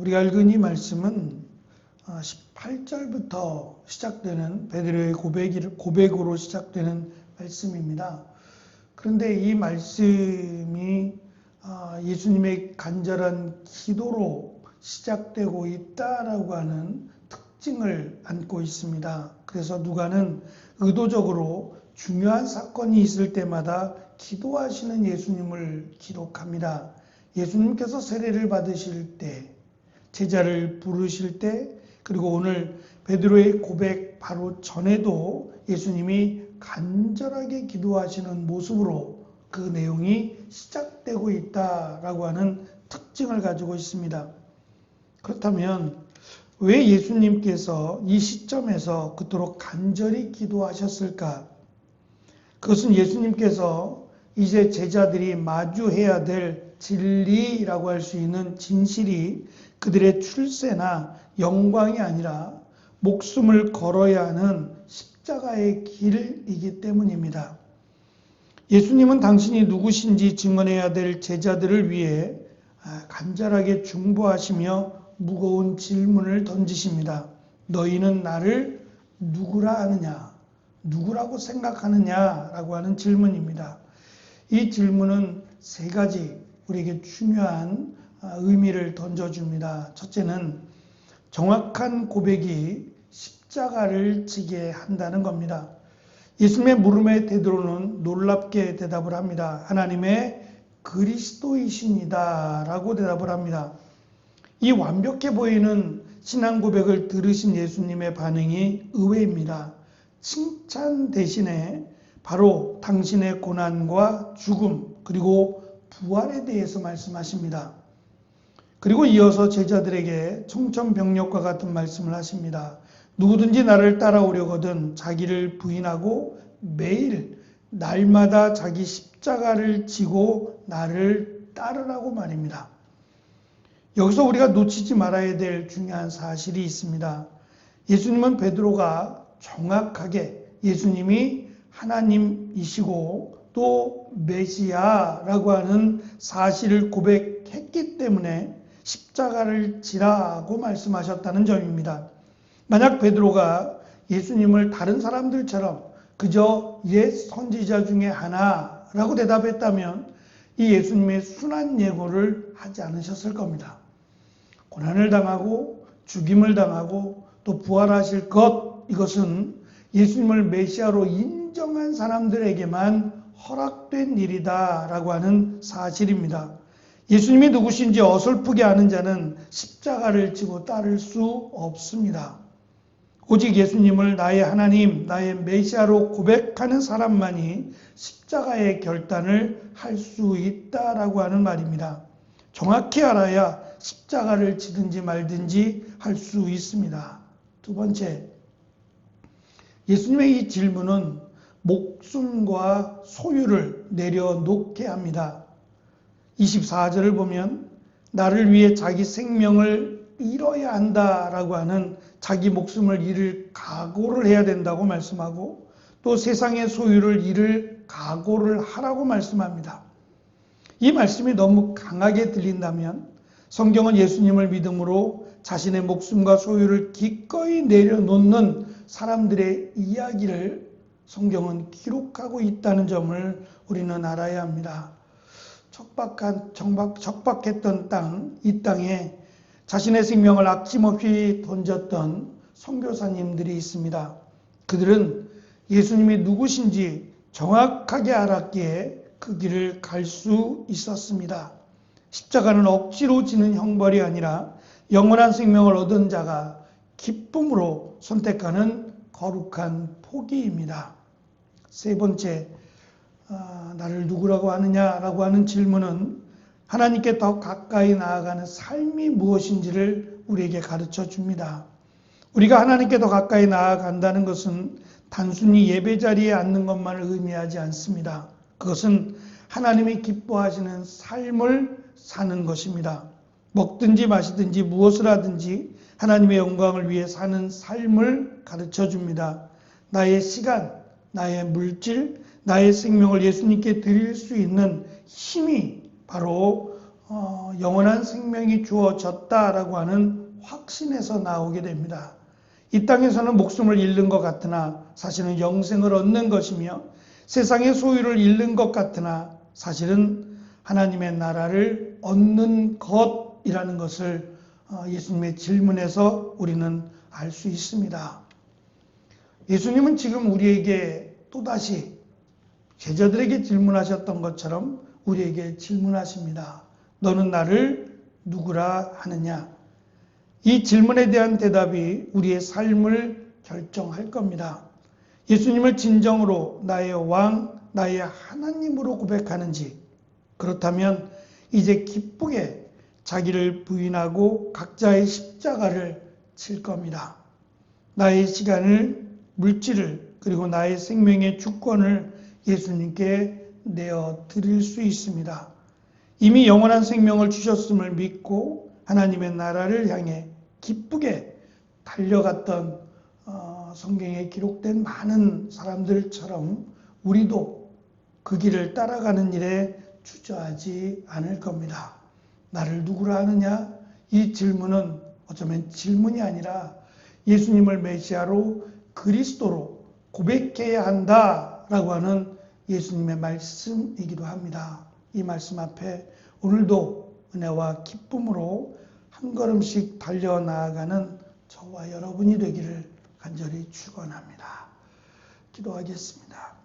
우리가 읽은 이 말씀은 18절부터 시작되는 베드로의 고백으로 시작되는 말씀입니다. 그런데 이 말씀이 예수님의 간절한 기도로 시작되고 있다라고 하는 특징을 안고 있습니다. 그래서 누가는 의도적으로 중요한 사건이 있을 때마다 기도하시는 예수님을 기록합니다. 예수님께서 세례를 받으실 때, 제자를 부르실 때, 그리고 오늘 베드로의 고백 바로 전에도 예수님이 간절하게 기도하시는 모습으로 그 내용이 시작되고 있다라고 하는 특징을 가지고 있습니다. 그렇다면 왜 예수님께서 이 시점에서 그토록 간절히 기도하셨을까? 그것은 예수님께서 이제 제자들이 마주해야 될 진리라고 할 수 있는 진실이 그들의 출세나 영광이 아니라 목숨을 걸어야 하는 십자가의 길이기 때문입니다. 예수님은 당신이 누구신지 증언해야 될 제자들을 위해 간절하게 중보하시며 무거운 질문을 던지십니다. 너희는 나를 누구라 하느냐? 누구라고 생각하느냐라고 하는 질문입니다. 이 질문은 세 가지 우리에게 중요한 의미를 던져줍니다. 첫째는 정확한 고백이 십자가를 지게 한다는 겁니다. 예수님의 물음에 베드로는 놀랍게 대답을 합니다. 하나님의 그리스도이십니다 라고 대답을 합니다. 이 완벽해 보이는 신앙 고백을 들으신 예수님의 반응이 의외입니다. 칭찬 대신에 바로 당신의 고난과 죽음 그리고 부활에 대해서 말씀하십니다. 그리고 이어서 제자들에게 청천벽력과 같은 말씀을 하십니다. 누구든지 나를 따라오려거든 자기를 부인하고 매일 날마다 자기 십자가를 지고 나를 따르라고 말입니다. 여기서 우리가 놓치지 말아야 될 중요한 사실이 있습니다. 예수님은 베드로가 정확하게 예수님이 하나님이시고 또 메시아라고 하는 사실을 고백했기 때문에 십자가를 지라고 말씀하셨다는 점입니다. 만약 베드로가 예수님을 다른 사람들처럼 그저 옛 선지자 중에 하나라고 대답했다면 이 예수님의 순한 예고를 하지 않으셨을 겁니다. 고난을 당하고 죽임을 당하고 또 부활하실 것, 이것은 예수님을 메시아로 인정한 사람들에게만 허락된 일이다라고 하는 사실입니다. 예수님이 누구신지 어설프게 아는 자는 십자가를 지고 따를 수 없습니다. 오직 예수님을 나의 하나님, 나의 메시아로 고백하는 사람만이 십자가의 결단을 할 수 있다라고 하는 말입니다. 정확히 알아야 십자가를 지든지 말든지 할 수 있습니다. 두 번째, 예수님의 이 질문은 목숨과 소유를 내려놓게 합니다. 24절을 보면 나를 위해 자기 생명을 잃어야 한다라고 하는 자기 목숨을 잃을 각오를 해야 된다고 말씀하고 또 세상의 소유를 잃을 각오를 하라고 말씀합니다. 이 말씀이 너무 강하게 들린다면 성경은 예수님을 믿음으로 자신의 목숨과 소유를 기꺼이 내려놓는 사람들의 이야기를 성경은 기록하고 있다는 점을 우리는 알아야 합니다. 척박했던 땅, 이 땅에 자신의 생명을 아낌없이 던졌던 선교사님들이 있습니다. 그들은 예수님이 누구신지 정확하게 알았기에 그 길을 갈 수 있었습니다. 십자가는 억지로 지는 형벌이 아니라 영원한 생명을 얻은 자가 기쁨으로 선택하는 거룩한 포기입니다. 세 번째, 나를 누구라고 하느냐라고 하는 질문은 하나님께 더 가까이 나아가는 삶이 무엇인지를 우리에게 가르쳐 줍니다. 우리가 하나님께 더 가까이 나아간다는 것은 단순히 예배 자리에 앉는 것만을 의미하지 않습니다. 그것은 하나님이 기뻐하시는 삶을 사는 것입니다. 먹든지 마시든지 무엇을 하든지 하나님의 영광을 위해 사는 삶을 가르쳐 줍니다. 나의 시간, 나의 물질, 나의 생명을 예수님께 드릴 수 있는 힘이 바로 영원한 생명이 주어졌다라고 하는 확신에서 나오게 됩니다. 이 땅에서는 목숨을 잃는 것 같으나 사실은 영생을 얻는 것이며, 세상의 소유를 잃는 것 같으나 사실은 하나님의 나라를 얻는 것이라는 것을 예수님의 질문에서 우리는 알 수 있습니다. 예수님은 지금 우리에게 또다시 제자들에게 질문하셨던 것처럼 우리에게 질문하십니다. 너는 나를 누구라 하느냐? 이 질문에 대한 대답이 우리의 삶을 결정할 겁니다. 예수님을 진정으로 나의 왕, 나의 하나님으로 고백하는지, 그렇다면 이제 기쁘게 자기를 부인하고 각자의 십자가를 칠 겁니다. 나의 시간을, 물질을, 그리고 나의 생명의 주권을 예수님께 내어 드릴 수 있습니다. 이미 영원한 생명을 주셨음을 믿고 하나님의 나라를 향해 기쁘게 달려갔던 성경에 기록된 많은 사람들처럼 우리도 그 길을 따라가는 일에 주저하지 않을 겁니다. 나를 누구라 하느냐? 이 질문은 어쩌면 질문이 아니라 예수님을 메시아로, 그리스도로 고백해야 한다라고 하는 예수님의 말씀이기도 합니다. 이 말씀 앞에 오늘도 은혜와 기쁨으로 한 걸음씩 달려나아가는 저와 여러분이 되기를 간절히 축원합니다. 기도하겠습니다.